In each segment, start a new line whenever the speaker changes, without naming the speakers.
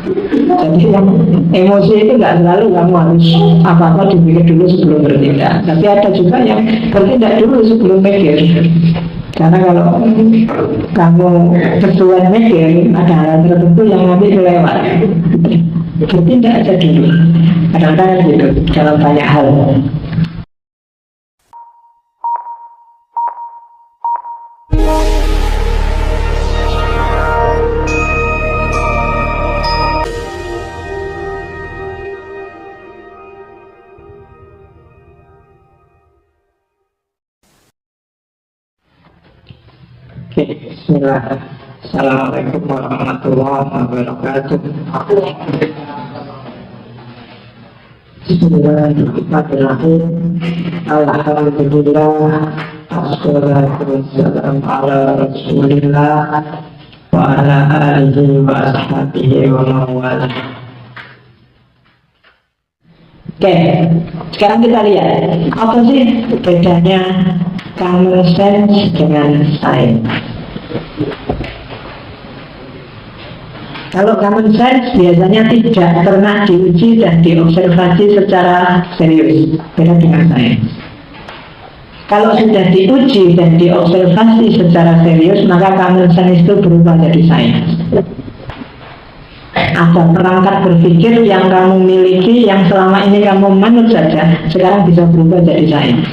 Jadi emosi itu nggak selalu kamu harus apa-apa dipikir dulu sebelum bertindak. Tapi ada juga yang bertindak dulu sebelum mikir. Karena kalau kamu berdua mikir, ada hal tertentu yang nanti lewat. Bertindak aja dulu. Kadang-kadang gitu dalam banyak hal. Oke, bismillah. Assalamualaikum warahmatullahi wabarakatuh. Bismillahirrahmanirrahim. Alhamdulillah. Assalatu wassalamu ala rasulillah wa ala alihi wa ashabihi wa mawalah. Oke, sekarang kita lihat apa sih bedanya common sense dengan sains. Kalau common sense biasanya tidak pernah diuji dan diobservasi secara serius, beda dengan sains. Kalau sudah diuji dan diobservasi secara serius, maka common sense itu berubah jadi sains. Ada perangkat berpikir yang kamu miliki, yang selama ini kamu manut saja, sekarang bisa berubah jadi sains.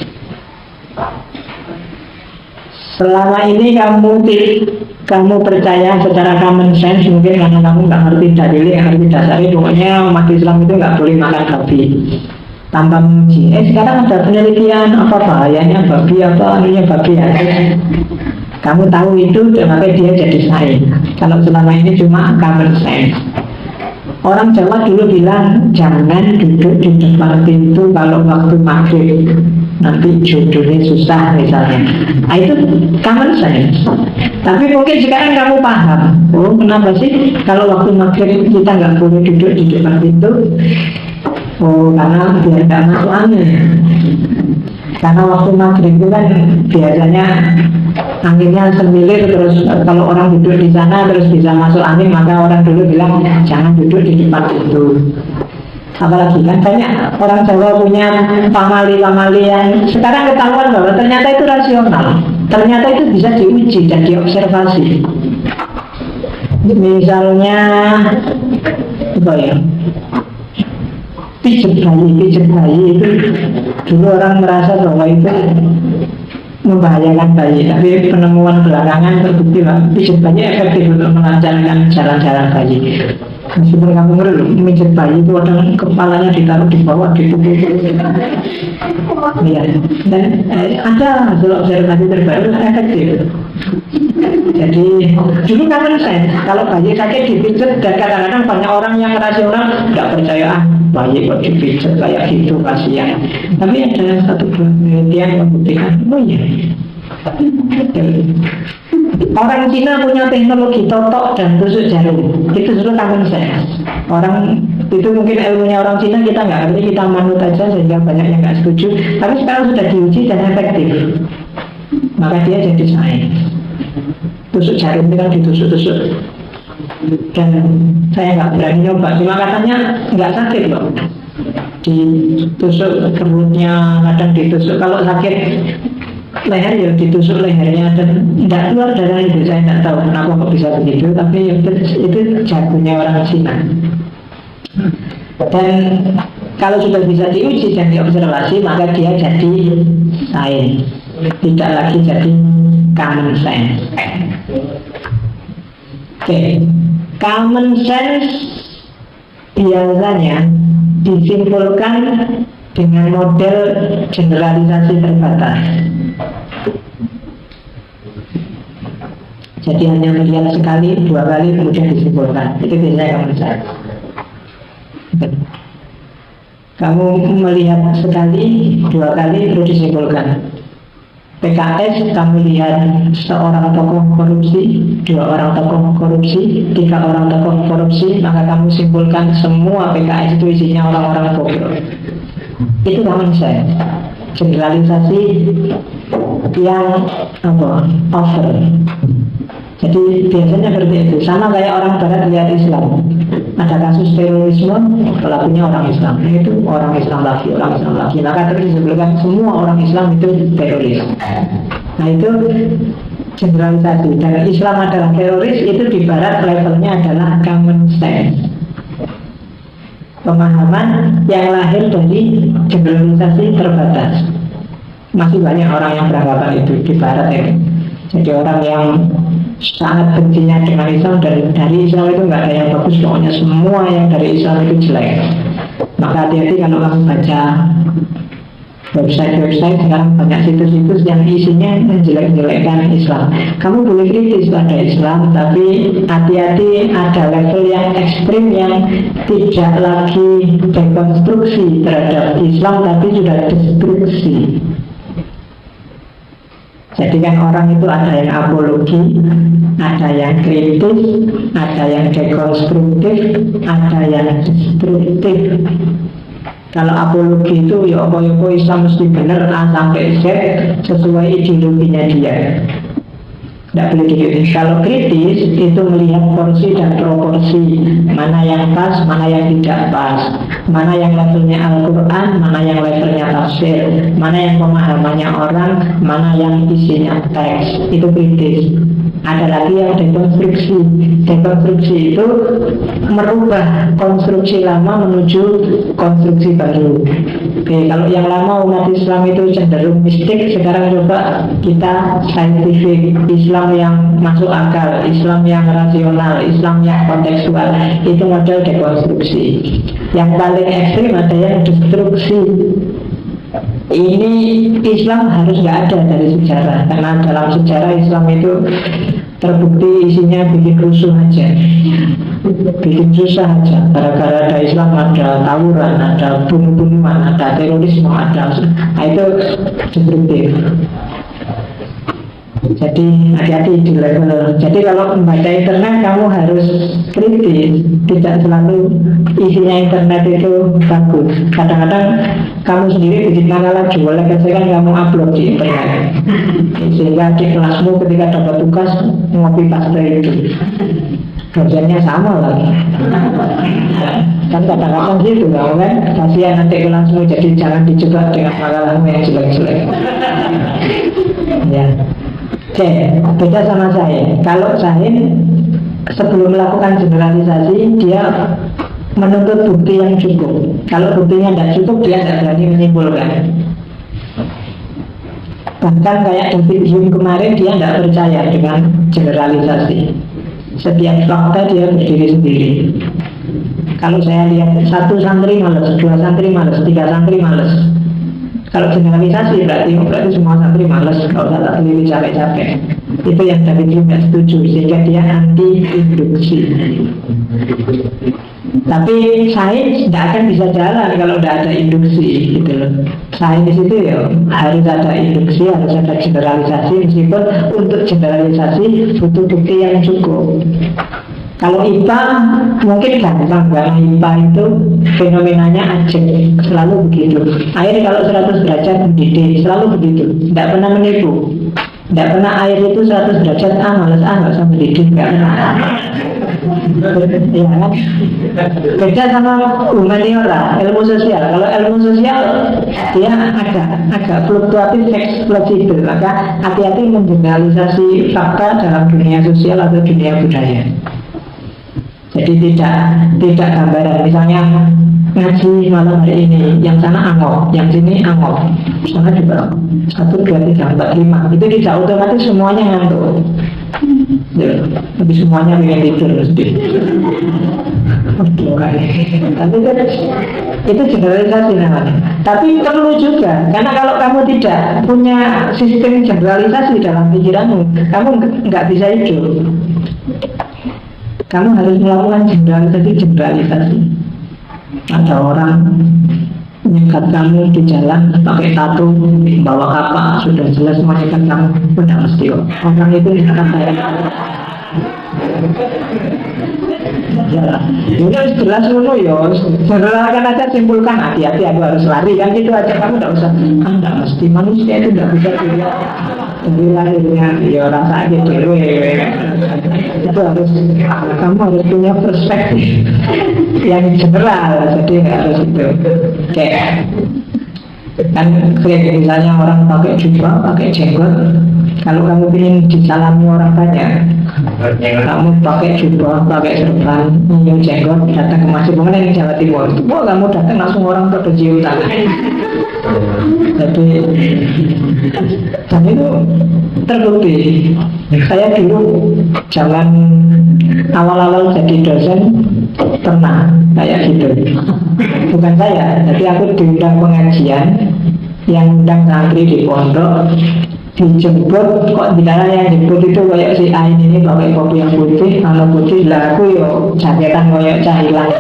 Selama ini kamu percaya secara common sense, mungkin karena kamu nggak ngerti dalil, yang ngerti dasarnya, pokoknya umat Islam itu nggak boleh makan babi tanpa menguji. Sekarang ada penelitian apa bahayanya babi, apa anunya babi ya. Kamu tahu itu, maka dia jadi sains. Kalau selama ini cuma common sense. Orang Jawa dulu bilang jangan duduk di depan pintu kalau waktu maghrib, nanti jodohnya susah misalnya. Nah, itu common sense. Tapi mungkin sekarang kamu paham, oh kenapa sih kalau waktu maghrib kita nggak boleh duduk di depan pintu? Oh karena biar nggak masuk angin. Karena waktu maghrib itu kan biasanya anginnya semilir, terus kalau orang duduk di sana terus bisa masuk angin, maka orang dulu bilang jangan duduk di depan itu. Apalagi kan banyak orang Jawa punya pamali-pamali yang sekarang ketahuan bahwa ternyata itu rasional, ternyata itu bisa diuji dan diobservasi. Misalnya apa ya, pijat bayi itu dulu orang merasa bahwa itu membahayakan bayi, tapi penemuan belakangan terbukti bahwa pijat bayi efektif untuk melancarkan jalan-jalan bayi. Meskipun kamu ngerti pijat bayi itu kadang kepalanya ditaruh di bawah dipukul. Iya. Dan ada hasil observasi terbaru efektif. Jadi dulu common sense, kalau bayi sakit dipijat, dan kadang-kadang banyak orang yang rasional nggak percaya bayi kok dipijat kayak gitu, kasihan. Tapi ada satu penelitian membuktikan, oh iya. Orang Cina punya teknologi totok dan tusuk jarum, itu dulu common sense. Orang itu mungkin ilmunya orang Cina kita nggak ngerti, kita manut aja sehingga banyak yang nggak setuju. Tapi sekarang sudah diuji dan efektif, maka dia jadi sains. Tusuk jarum itu kan ditusuk-tusuk, dan saya nggak berani nyoba, cuma katanya nggak sakit loh. Ditusuk perutnya, kadang ditusuk kalau sakit leher ya ditusuk lehernya, dan tidak keluar darah itu. Saya tidak tahu kenapa kok bisa begitu, tapi itu jagonya orang Cina. Dan kalau sudah bisa diuji dan diobservasi, maka dia jadi sains, tidak lagi jadi common sense. Oke, common sense biasanya disimpulkan dengan model generalisasi terbatas. Jadi hanya melihat sekali, dua kali, kemudian disimpulkan. Itu biasanya common sense. Kamu melihat sekali, dua kali, terus disimpulkan. PKS, kamu lihat seorang tokoh korupsi, dua orang tokoh korupsi, tiga orang tokoh korupsi, maka kamu simpulkan semua PKS itu isinya orang-orang bodoh. Itu common sense. Generalisasi yang over. Jadi biasanya seperti itu. Sama kayak orang barat lihat Islam. ada kasus terorisme, pelakunya orang Islam. Itu orang Islam lagi, orang Islam lagi. Maka terus disebutkan semua orang Islam itu teroris. Nah itu generalisasi. Dan Islam adalah teroris itu di barat levelnya adalah common sense, pemahaman yang lahir dari generalisasi terbatas. Masih banyak orang yang beranggapan itu di barat ini. Jadi orang yang sangat bencinya dengan Islam, dari Islam itu nggak ada yang bagus, pokoknya semua yang dari Islam itu jelek. Maka hati-hati kalau kamu baca website sekarang, banyak situs-situs yang isinya menjelek-jelekkan Islam. Kamu boleh kritis pada Islam, tapi hati-hati, ada level yang ekstrim yang tidak lagi dekonstruksi terhadap Islam, tapi sudah destruksi. Jadi kan orang itu ada yang apologi, ada yang kritis, ada yang dekonstruktif, ada yang destruktif. Kalau apologi itu ya apa-apa Islam mesti benar A sampai Z sesuai ideologinya dia. Tidak boleh dikritis. Kalau kritis itu melihat porsi dan proporsi, mana yang pas, mana yang tidak pas, mana yang levelnya Al-Quran, mana yang levelnya tafsir, mana yang pemahamannya orang, mana yang isinya teks. Itu kritis. Ada lagi yang dekonstruksi. Dekonstruksi itu merubah konstruksi lama menuju konstruksi baru. Oke, kalau yang lama umat Islam itu cenderung mistik, sekarang coba kita scientific, Islam yang masuk akal, Islam yang rasional, Islam yang kontekstual. Itu model dekonstruksi. Yang paling ekstrim ada yang destruksi. Ini Islam harus nggak ada dari sejarah, karena dalam sejarah Islam itu terbukti isinya bikin rusuh aja, bikin susah aja. Gara-gara ada Islam ada tawuran, ada bunuh-bunuhan, ada terorisme, ada. Nah itu destruktif. Jadi hati-hati di level. Jadi kalau membaca internet kamu harus kritis. Tidak selalu isinya internet itu bagus. Kadang-kadang kamu sendiri bikin makalah jual aja kan kamu upload di internet. Sehingga di kelasmu ketika dapat tugas ngopi paste itu dosennya sama lagi. Kan kadang-kadang gitu kamu kan, kasihan nanti kelasmu, jadi jangan dijebak dengan makalahmu yang jelek-jelek. Ya. Oke, beda sama Sahin. Kalau Sahin sebelum melakukan generalisasi dia menuntut bukti yang cukup. Kalau buktinya tidak cukup dia tidak berani menyimpulkan. Bahkan kayak David Hume kemarin dia tidak percaya dengan generalisasi. Setiap fakta dia berdiri sendiri. Kalau saya lihat satu santri males, dua santri males, tiga santri males. Kalau generalisasi berarti semua santri malas, kalau tak sendiri capek-capek. Itu yang David Hume tidak setuju, sehingga dia anti induksi. Tapi sains tidak akan bisa jalan kalau tidak ada induksi, gitu loh. Sains itu ya harus ada induksi, harus ada generalisasi, meskipun untuk generalisasi butuh bukti yang cukup. Kalau IPA mungkin gampang, karena IPA itu fenomenanya ajek, selalu begitu. Air kalau 100 derajat mendidih, selalu begitu, tidak pernah menipu. Tidak pernah air itu 100 derajat, males, nggak usah mendidih, nggak pernah. Ya kan? Beda sama humaniora, ilmu sosial. Kalau ilmu sosial dia agak fluktuatif, fleksibel. Maka hati-hati mengeneralisasi fakta dalam dunia sosial atau dunia budaya. Jadi tidak gambaran. Misalnya ngaji malam hari ini, yang sana angok, yang sini angok, sana juga 1, 2, 3, 4, 5. Itu tidak otomatis semuanya ngantuk. Ya, tapi semuanya pengen tidur mesti. Tapi itu generalisasi namanya. Tapi perlu juga, karena kalau kamu tidak punya sistem generalisasi dalam pikiranmu, kamu nggak bisa hidup. Kamu harus melakukan generalisasi. Ada orang menyekat kamu di jalan pakai tato, bawa kapak, sudah jelas menyekat kamu, benar mesti orang itu akan saya. Ya, ini harus jelas dulu ya. Generalkan aja, simpulkan, hati-hati aku harus lari kan gitu aja, kamu tidak usah. Tidak mesti, manusia itu tidak bisa dilihat. Jadi lahirnya ya rasa gitu itu harus kamu harus punya perspektif yang general, jadi harus itu kayak kan kayak misalnya orang pakai jubah, pakai jenggot, kalau kamu ingin disalami orang banyak, kamu pakai jubah, pakai serban, minum jenggot, datang ke masjid, mungkin di Jawa Timur, wah kamu datang langsung orang pada cium tangan. Jadi dan itu terbukti. Saya dulu zaman awal-awal jadi dosen pernah kayak gitu. Bukan saya, jadi aku diundang pengajian, yang undang santri di pondok, dijemput, kok bicara yang jemput itu kayak si Ain ini pakai kopi yang putih, kalau putih lah aku yo jaketan kayak cahilan.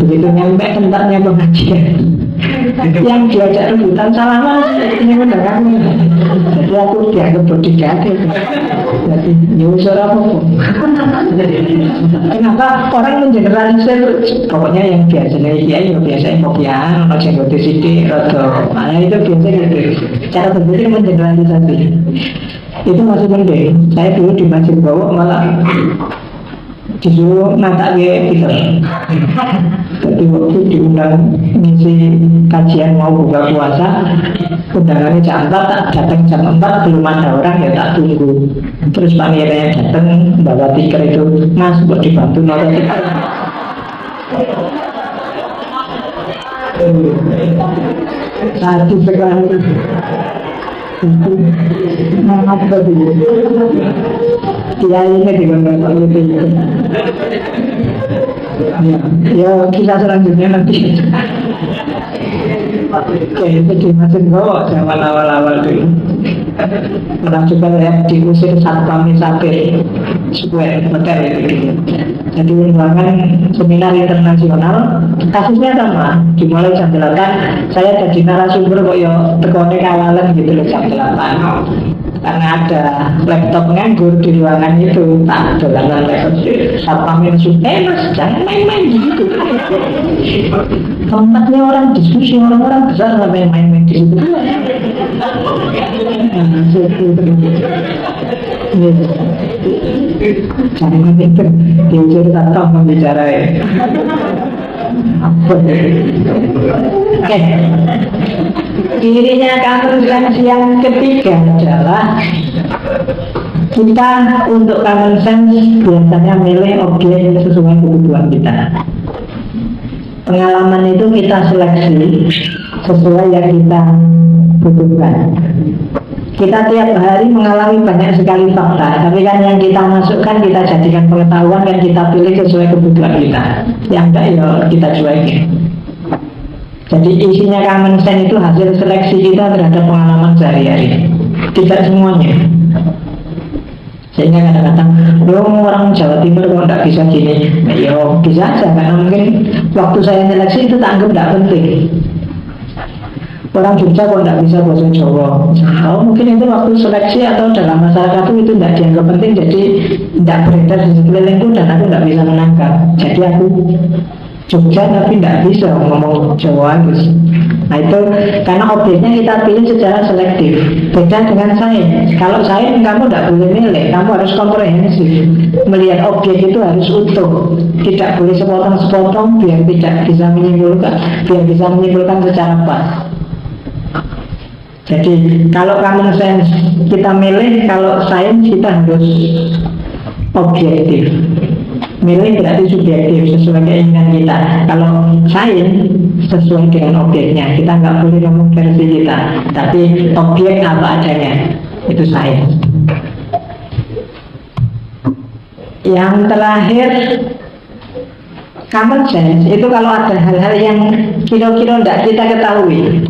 Begitu nyampe tempatnya pengajian, yang diajak rebutan salaman ini benar aku. Jadi aku dianggap bodyguard. Jadi nyusur apa? Kenapa orang mengeneralisir? Pokoknya yang biasanya dia ya biasanya kopian, atau jenggot sidik, atau itu biasa gitu. Cara berpikir mengeneralisasi itu masih penting. Saya dulu di Masjid Bawok malah disuruh masak Peter. Jadi waktu diundang ngisi kajian mau buka puasa, undangannya jam 4, datang jam 4 belum ada orang, ya tak tunggu. Terus panitianya datang bawa tiker itu, Mas buat dibantu nota tiker. Satu sekali. Apa tadi? Kiai ini digunakan itu. Ya, kisah selanjutnya nanti. Oke, itu di Masjid Bawok zaman awal-awal dulu. Pernah juga saya diusir satpam sapir square hotel itu. Jadi merupakan seminar internasional, kasusnya sama. Dimulai jam 8, saya jadi narasumber kok ya tekone kawalan gitu loh jam 8. Karena ada laptop nganggur di ruangan itu, tak dolanan laptop. Satpamnya mas, jangan main-main gitu. Tempatnya orang diskusi, orang-orang besar sampai main-main di situ. Jangan itu diusir satpam membicarain. Oke. Cirinya common sense yang ketiga adalah kita untuk common sense biasanya milih objek sesuai kebutuhan kita. Pengalaman itu kita seleksi sesuai yang kita butuhkan. Kita tiap hari mengalami banyak sekali fakta, tapi kan yang kita masukkan kita jadikan pengetahuan, dan kita pilih sesuai kebutuhan kita. Yang enggak ya kita cuekin. Jadi isinya common sense itu hasil seleksi kita terhadap pengalaman sehari-hari. Tidak semuanya. Sehingga kadang-kadang orang Jawa Timur kok tidak bisa gini. Ya bisa aja, karena mungkin waktu saya seleksi itu tak anggap tidak penting. Orang Jogja kok tidak bisa bahasa Jawa. Oh, mungkin itu waktu seleksi atau dalam masyarakat itu tidak dianggap penting, jadi tidak beredar di sekelilingku dan aku tidak bisa menangkap. Jadi aku Jogja tapi tidak bisa ngomong Jawa gitu. Nah itu karena objeknya kita pilih secara selektif. Beda dengan sains. Kalau sains kamu tidak boleh milih, kamu harus komprehensif. Melihat objek itu harus utuh, tidak boleh sepotong-sepotong biar bisa menyimpulkan secara pas. Jadi kalau common sense kita milih, kalau sains kita harus objektif. Milih berarti subjektif sesuai keinginan kita. Kalau sains sesuai dengan objeknya, kita nggak boleh ngomong versi kita, tapi objek apa adanya itu sains. Yang terakhir common sense itu kalau ada hal-hal yang kira-kira tidak kita ketahui.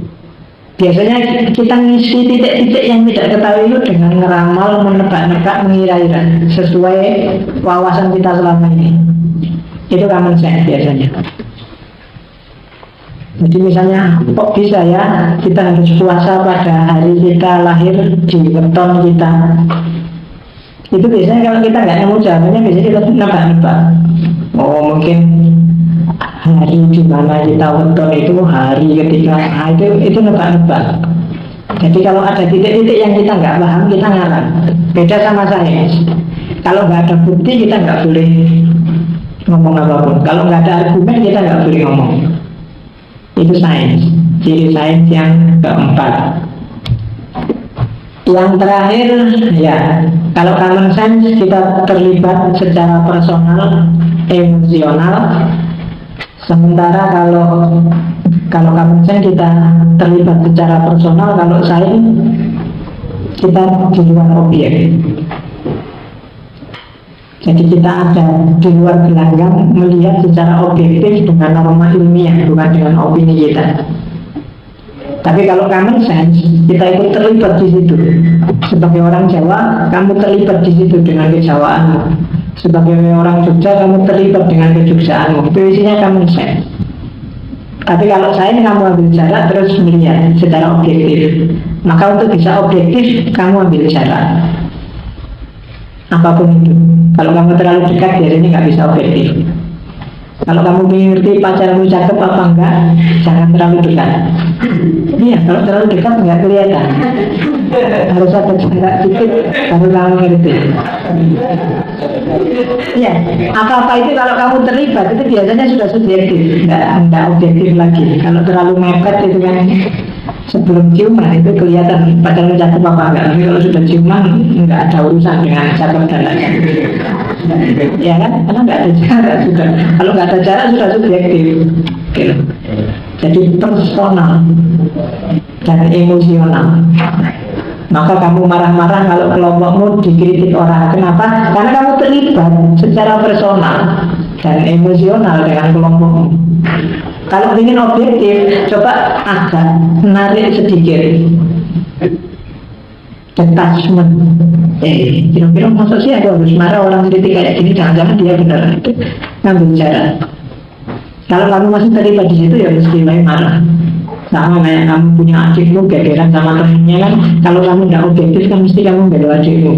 Biasanya kita ngisi titik-titik yang tidak ketahui itu dengan ngeramal, menebak-nebak, mengira-ira sesuai wawasan kita selama ini. Itu common sense biasanya. Jadi misalnya, kok bisa ya kita harus puasa pada hari kita lahir di weton kita. Itu biasanya kalau kita nggak nemu jawabannya, biasanya kita nebak-nebak. Oh mungkin hari di mana kita weton itu hari ketika itu nebak-nebak. Jadi kalau ada titik-titik yang kita nggak paham, kita ngarang. Beda sama saya. Kalau nggak ada bukti, kita nggak boleh ngomong apapun. Kalau nggak ada argumen, kita nggak boleh ngomong. Itu sains. Ciri sains yang keempat. Yang terakhir, ya, kalau common sense kita terlibat secara personal, emosional. Sementara kalau common sense kita terlibat secara personal, kalau sains kita di luar objek. Jadi kita ada di luar gelanggang melihat secara objektif dengan norma ilmiah, bukan dengan opini kita. Tapi kalau common sense, kita ikut terlibat di situ. Sebagai orang Jawa, kamu terlibat di situ dengan kejawaanmu. Sebagai orang Jogja, kamu terlibat dengan kejogjaanmu. Itu isinya common sense. Tapi kalau saya kamu ambil jarak terus melihat secara objektif. Maka untuk bisa objektif, kamu ambil jarak. Apapun itu. Kalau kamu terlalu dekat, biasanya nggak bisa objektif. Kalau kamu mengerti pacarmu cakep apa enggak, jangan terlalu dekat. Iya, kalau terlalu dekat nggak kelihatan. Harus ada jarak sedikit, baru kamu ngerti. Iya, apa-apa itu kalau kamu terlibat itu biasanya sudah subjektif, nggak objektif lagi. Kalau terlalu mepet itu kan, sebelum ciuman itu kelihatan pacarmu cakep apa enggak. Tapi kalau sudah ciuman nggak ada urusan dengan cakep dan lain-lain. Ya kan, karena nggak ada jarak sudah. Kalau nggak ada jarak sudah subjektif. Gitu. Jadi personal dan emosional. Maka kamu marah-marah kalau kelompokmu dikritik orang. Kenapa? Karena kamu terlibat secara personal dan emosional dengan kelompokmu. Kalau ingin objektif, coba agak menarik sedikit. Detachment. Kira-kira masuk sih ada harus marah orang kritik kayak gini, jangan-jangan dia benar. Itu ngambil jarak. Kalau kamu masih terlibat di situ ya mesti marah. Sama kayak kamu punya adikmu gegeran sama temennya kan. Kalau kamu tidak objektif kan mesti kamu bela adikmu.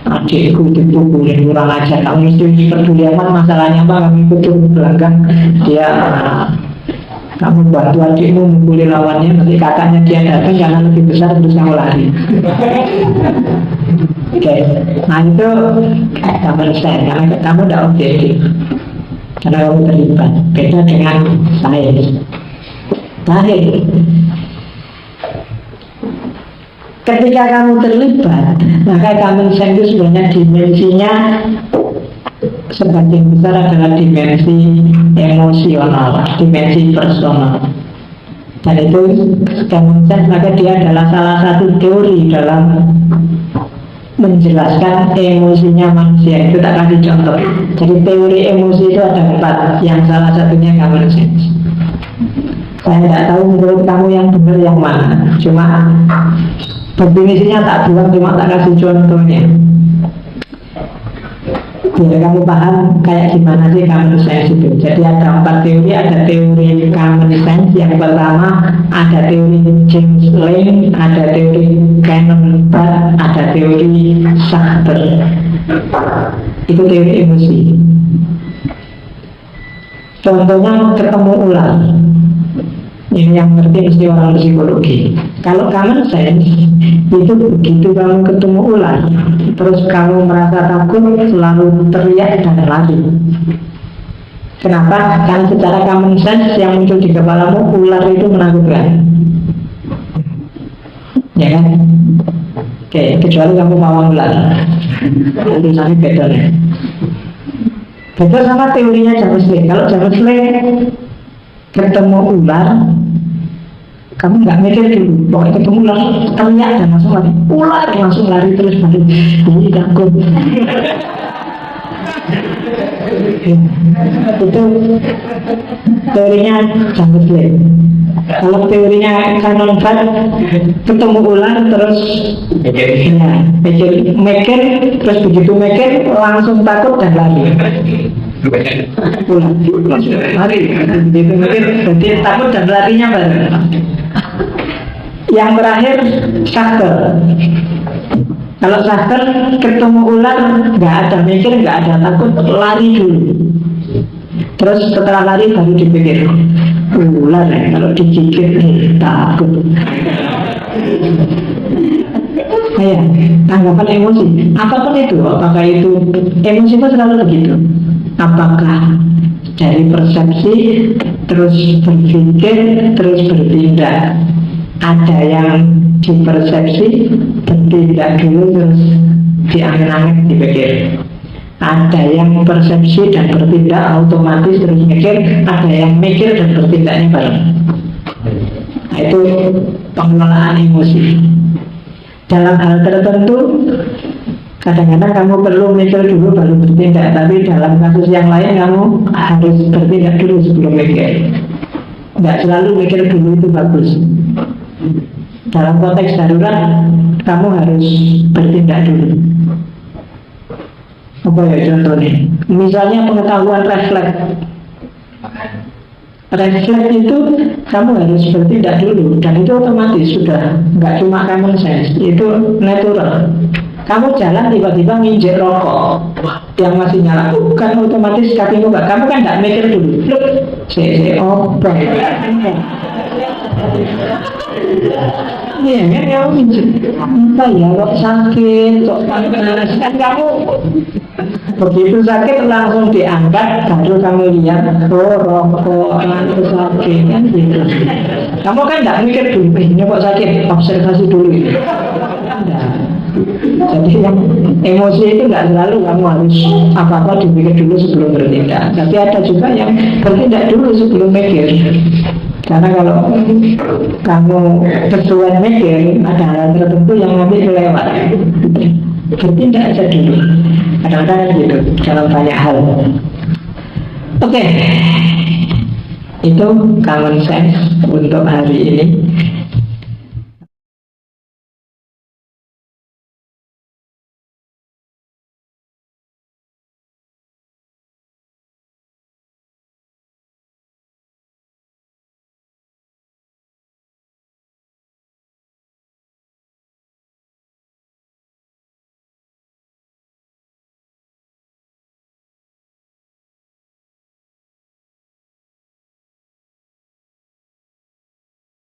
Adikku dipukulin kurang ajar, kamu mesti peduli amat masalahnya apa, kamu ikut turun belakang dia. Kamu bantu adikmu memukuli lawannya, nanti kakaknya dia datang karena lebih besar terus kamu lari. Oke, nah itu kamu selesai karena kamu tidak objektif, karena kamu terlibat. Beda dengan saya. Terakhir, ketika kamu terlibat, maka common sense itu sebenarnya dimensinya sebagian besar adalah dimensi emosional, dimensi personal. Dan itu common sense, maka dia adalah salah satu teori dalam menjelaskan emosinya manusia. Itu tak kasih contoh. Jadi teori emosi itu ada 4, yang salah satunya common sense. Saya tidak tahu menurut kamu yang benar yang mana. Cuma definisinya tak buat, cuma tak kasih contohnya. Biar kamu paham kayak gimana sih common sense itu. Jadi ada 4 teori. Ada teori common sense. Yang pertama ada teori James Lange, ada teori Cannon Bart, ada teori Sachter. Itu teori emosi. Contohnya ketemu ular. Ini yang ngerti mesti orang psikologi. Kalau common sense itu begitu kamu ketemu ular, terus kamu merasa takut, selalu teriak dan lari. Kenapa? Karena secara common sense yang muncul di kepalamu, ular itu menakutkan. Ya kan? Oke, kecuali kamu mau ular. Urusannya beda nih. Beda sama teorinya James Lange. Kalau James Lange ketemu ular, kamu nggak mikir dulu, pokoknya ketemu ular teriak dan langsung lari, ular langsung lari terus balik. Ini takut. Itu teorinya James Lange. Kalau teorinya Cannon Bart, ketemu ular terus mikir, terus begitu mikir langsung takut dan lari. Lari, begitu mikir, jadi takut dan larinya bareng. Yang terakhir Sachter. Kalau Sachter ketemu ular nggak ada mikir, nggak ada takut, lari dulu. Terus setelah lari baru dipikir, ular ya, kalau digigit takut. Ya, tanggapan emosi apapun itu, apakah itu emosi itu selalu begitu, apakah dari persepsi terus berpikir terus bertindak, ada yang dipersepsi bertindak dulu terus diangen-angen dipikir, ada yang persepsi dan bertindak otomatis terus mikir, ada yang mikir dan bertindaknya bareng. Nah, itu pengelolaan emosi. Dalam hal tertentu kadang-kadang kamu perlu mikir dulu baru bertindak, tapi dalam kasus yang lain kamu harus bertindak dulu sebelum mikir. Nggak selalu mikir dulu itu bagus. Dalam konteks darurat kamu harus bertindak dulu. Apa ya contohnya? Misalnya pengetahuan refleks. Refleks itu kamu harus bertindak dulu, dan itu otomatis sudah, nggak cuma common sense, itu natural. Kamu jalan tiba-tiba nginjek rokok yang masih nyala, kan otomatis kakimu nggak, kamu kan nggak mikir dulu, iya kan, kamu nginjek apa ya, kok sakit, kok panas, kan kamu begitu sakit langsung diangkat, baru kamu lihat, oh rokok itu sakit, kan gitu. Kamu kan nggak mikir dulu, ini kok sakit, observasi dulu. Jadi yang emosi itu nggak selalu kamu harus apa-apa dipikir dulu sebelum bertindak. Tapi ada juga yang bertindak dulu sebelum mikir. Karena kalau kamu keduluan mikir, ada hal tertentu yang nanti kelewat. Bertindak aja dulu. Kadang-kadang gitu dalam banyak hal. Oke. Itu common sense untuk hari ini.